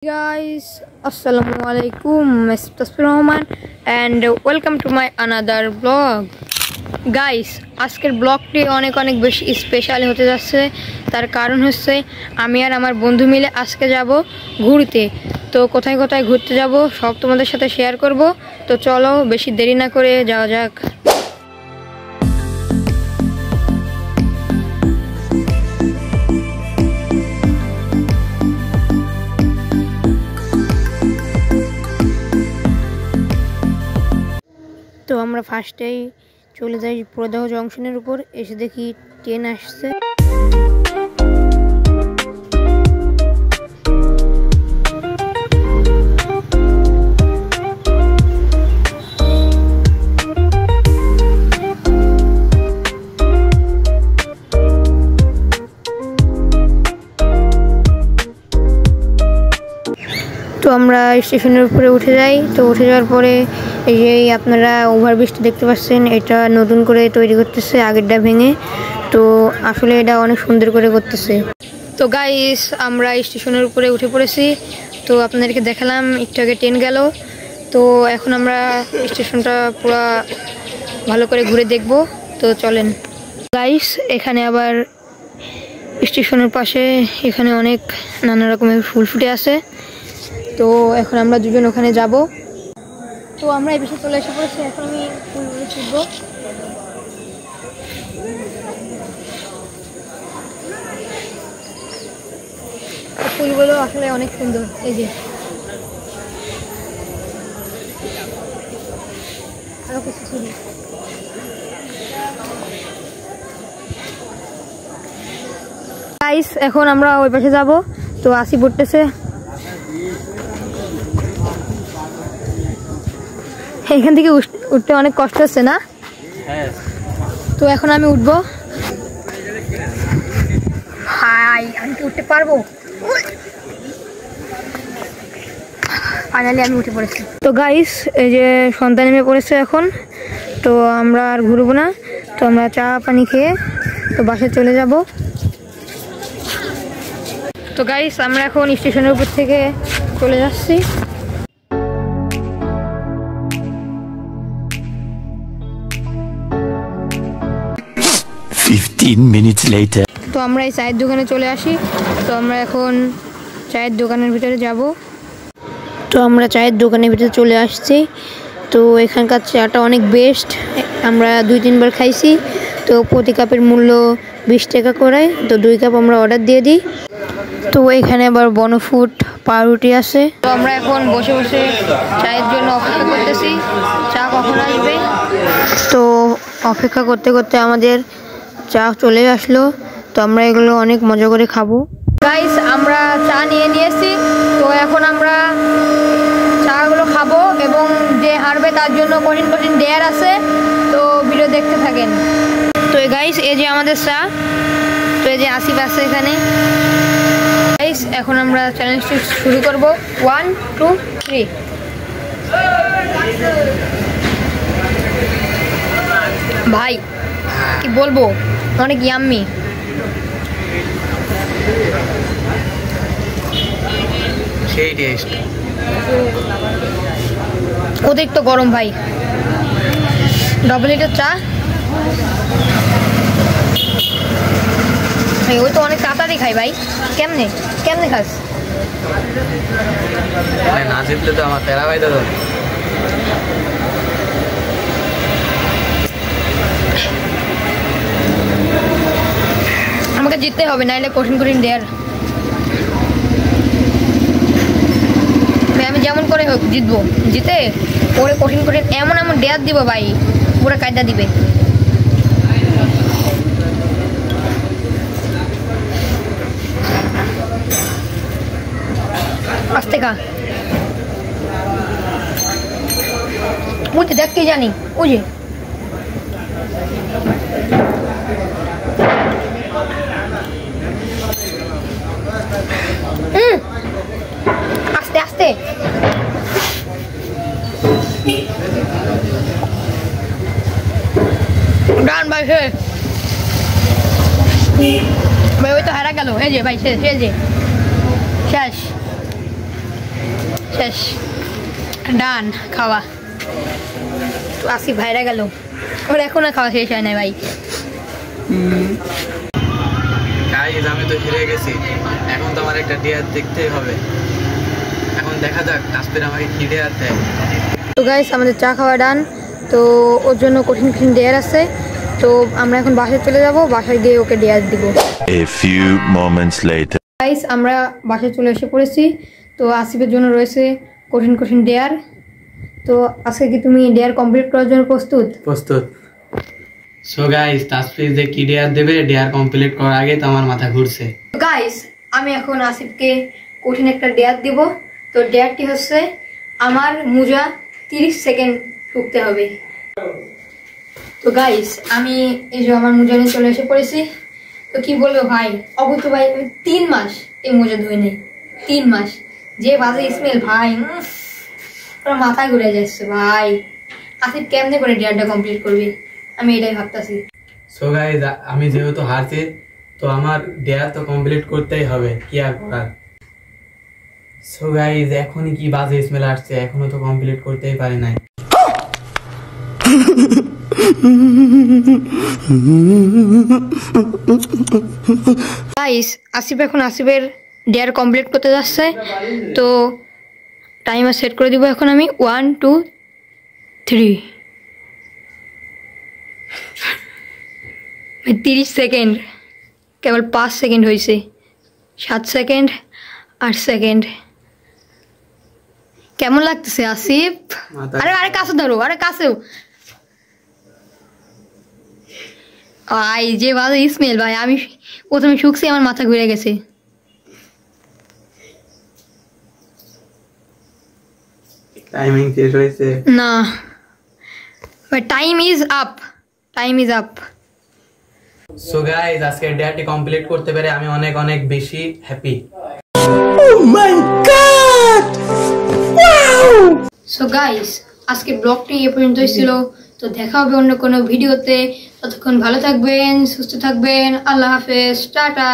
Guys, Assalamualaikum, Mr. Rahman and welcome to my another vlog. Guys, আজকের ব্লগটি অনেক বেশি স্পেশাল হতে যাচ্ছে। তার কারণ হচ্ছে আমি আর আমার বন্ধু মিলে আজকে যাব ঘুরতে। তো কোথায় ঘুরতে যাব সব তোমাদের সাথে শেয়ার করব। তো চলো বেশি দেরি না করে যাওয়া যাক। তো আমরা ফার্স্টেই চলে যাই প্রদাহ জংশনের উপর, এসে দেখি ট্রেন আসছে। তো আমরা স্টেশনের উপরে উঠে যাই। তো উঠে যাওয়ার পরে এই যে আপনারা ওভারব্রিজটা দেখতে পাচ্ছেন, এটা নতুন করে তৈরি করতেছে আগেরটা ভেঙে। তো আসলে এটা অনেক সুন্দর করে করতেছে। তো গাইস, আমরা স্টেশনের উপরে উঠে পড়েছি। তো আপনাদেরকে দেখালাম একটু আগে ট্রেন গেল। তো এখন আমরা স্টেশনটা পুরো ভালো করে ঘুরে দেখব। তো চলেন গাইস, এখানে আবার স্টেশনের পাশে এখানে অনেক নানা রকমের ফুল ফুটে আছে। তো এখন আমরা দুজন ওখানে যাব। তো আমরা এই বিষয়ে চলে এসে পড়েছি। এখন আমি ফুলগুলো ছিটব। ফুলগুলো আসলে অনেক সুন্দর। এই যে আরো কিছু ছিল। গাইস, এখন আমরা ওই পাশে যাব। তো আসি পড়তেছে। এখান থেকে উঠতে অনেক কষ্ট হচ্ছে না? তো এখন আমি উঠবো। হাই, আমি কি উঠতে পারবো? ফাইনালি আমি উঠে পড়েছি। তো গাইস, এই যে সন্ধ্যা নেমে পড়েছে এখন। তো আমরা আর ঘুরবো না। তো আমরা চা পানি খেয়ে তো বাসায় চলে যাব। তো গাইস, আমরা এখন স্টেশনের উপর থেকে চলে যাচ্ছি। তো আমরা এই চায়ের দোকানে চলে আসি। তো আমরা এখন চায়ের দোকানের ভিতরে যাব। তো আমরা চায়ের দোকানের ভিতরে চলে আসছি। তো এখানকার চাটা অনেক বেস্ট। আমরা 2-3 বার খাইছি। তো প্রতি কাপের মূল্য 20 টাকা করে। তো 2 কাপ আমরা অর্ডার দিয়ে দিই। তো এখানে আবার বনফুট পাউরুটি আছে। তো আমরা এখন বসে চায়ের জন্য অপেক্ষা করতেছি, চা কখন আসবে। তো অপেক্ষা করতে আমাদের চা চলে আসলো। তো আমরা এগুলো অনেক মজা করে খাবো। গাইস, আমরা চা নিয়েছি। তো এখন আমরা চাগুলো খাবো এবং যে হারবে তার জন্য কঠিন ডেয়ার আছে। তো ভিডিও দেখতে থাকেন। তো গাইস, এই যে আমাদের চা। তো এই যে আসিফ আছে এখানে। গাইস, এখন আমরা চ্যালেঞ্জটি শুরু করব। 1 2 3। ভাই কি বলবো, অনেক ইয়াম্মি। সেই টেস্ট। অতিরিক্ত গরম ভাই। ডবল লিটার চা। ওই তো অনেক তাড়াতাড়ি খাই ভাই। কেমনে খাস? না জিতলে তো আমার তেরা ভাই দাদা। আমাকে জিততে হবে, নাইলে কঠিন ডেয়ার। আমি যেমন করে হোক জিতবো। জিতে ওরে কঠিন এমন ডেয়ার দিব ভাই, পুরো কায়দা দিবে। আস্তে খা। বুঝে দেখ কি জানি। বুঝে আস্তে ডান ভাই। ভাই ওই তো হারা গেল। এই যে ভাই শেষ, এই যে শেষ। শেষ, ডান খাওয়া। তো আসি ভাইরা গেল, ওর এখনো খাওয়া শেষ হয় না ভাই। গাইস আমি তো হেরে গেছি, এখন তো আমার একটা ডেয়ার দেখতেই হবে। এখন দেখা যাক তাসফির আমাকে কি ডেয়ার দেয়। তো গাইস আমাদের চা খাওয়া ডান। তো ওর জন্য কঠিন কঠিন ডেয়ার আছে। তো আমরা এখন বাসায় চলে যাব, বাসায় গিয়ে ওকে ডেয়ার দিব। A few moments later. Guys আমরা বাসায় চলে এসে পড়েছি। তো আসিফের জন্য রয়েছে কঠিন কঠিন ডেয়ার। তো আজকে কি তুমি ডেয়ার কমপ্লিট করার জন্য প্রস্তুত? প্রস্তুত। সো গাইস তাসফির যে কি ডেয়ার দেবে, ডেয়ার কমপ্লিট করার আগে তো আমার মাথা ঘুরছে। গাইস আমি এখন আসিফকে কঠিন একটা ডেয়ার দিব। তো ডেয়ারটি হচ্ছে আমার মোজা 30 সেকেন্ড শুকতে হবে। তো গাইস আমি এই যে আমার মোজা নিয়ে চলে এসে পড়েছি। তো কি বলবো ভাই, অবশ্য ভাই 3 মাস এই মোজা ধুয়ে নেই, 3 মাস। যে বাজে স্মেল ভাই, পুরো মাথায় ঘুরে যাচ্ছে ভাই। আসিফ কেমনে করে ডেয়ারটা কমপ্লিট করবে, আমি এটাই ভাবতেছি। সো গাইস আমি যেহেতু হারছি, তো আমার ডেয়ার তো কমপ্লিট করতেই হবে, কি আর করার। সো গাইস এখনই কি বাজে স্মেল আসছে, এখনো তো কমপ্লিট করতেই পারি নাই। গাইস আসিফ এখন আসিফের ডেয়ার কমপ্লিট করতে যাচ্ছে। তো টাইমার সেট করে দিব এখন আমি 1 2 3। 30 সেকেন্ড, কেবল 5 সেকেন্ড হয়েছে। 7 সেকেন্ড, 8 সেকেন্ড। কেমন লাগতেছে আসিফ? আরে আরে কাছে ধরো, আরে কাছেও। ভাই যে বাজে স্মেল ভাই, আমি প্রথমে শুকছি, আমার মাথা ঘুরে গেছে। টাইমিং শেষ হয়েছে না ভাই, time is up, time is up. So guys আজকে ডেয়ারটি কমপ্লিট করতে পেরে আমি অনেক অনেক বেশি হ্যাপি। সো গাইস আজকে ব্লগটি এ পর্যন্তই ছিল। তো দেখা হবে অন্য কোনো ভিডিওতে। ততক্ষণ ভালো থাকবেন, সুস্থ থাকবেন। আল্লাহ হাফেজ, টাটা।